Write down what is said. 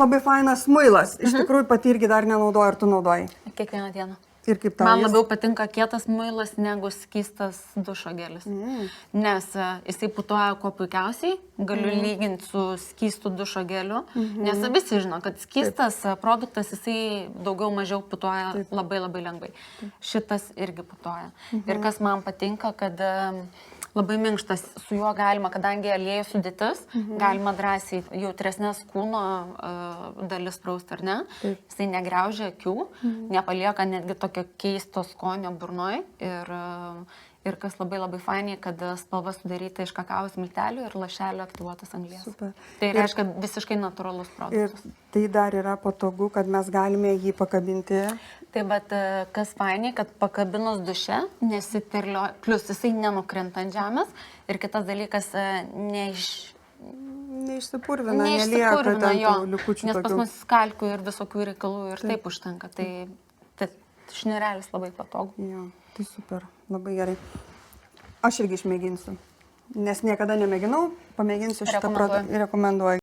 Labai fainas muilas. Iš tikrųjų pati irgi dar nenaudoju, ar tu naudoji. Kiekvieną dieną. Ir kaip tau? Man labiau patinka kietas muilas negu skystas dušo gelis. Nes jisai putoja kuo puikiausiai, galiu lyginti su skystu dušo geliu, nes visi žino, kad skystas produktas jisai daugiau mažiau putoja labai labai lengvai. Šitas irgi putoja. Ir kas man patinka, kad labai minkštas, su juo galima, kadangi aliejų sudėtis, galima drąsiai jautresnės kūno dalis prausti, ar ne? Jisai negriaužia akių, nepalieka netgi tokio keisto skonio burnoj. Ir kas labai labai fainiai, kad spalva sudaryta iš kakavos miltelių ir lašelio aktyvuotas anglies. Super. Tai reiškia visiškai natūralus produktas. Ir tai dar yra patogu, kad mes galime jį pakabinti. Tai bet kas fainiai, kad pakabinus duše nesiterlioja, plus jisai nenukrenta ant žemės ir kitas dalykas Neišsipurvina, nelieka ten tų likučių nes pas tokių. mus kalkių ir visokių reikalų ir taip užtenka. Tai šnirelis labai patogu. Jo, tai super, labai gerai. Aš irgi išmėginsiu, nes niekada nemėginau, pamėginsiu šitą produktą ir rekomenduoju.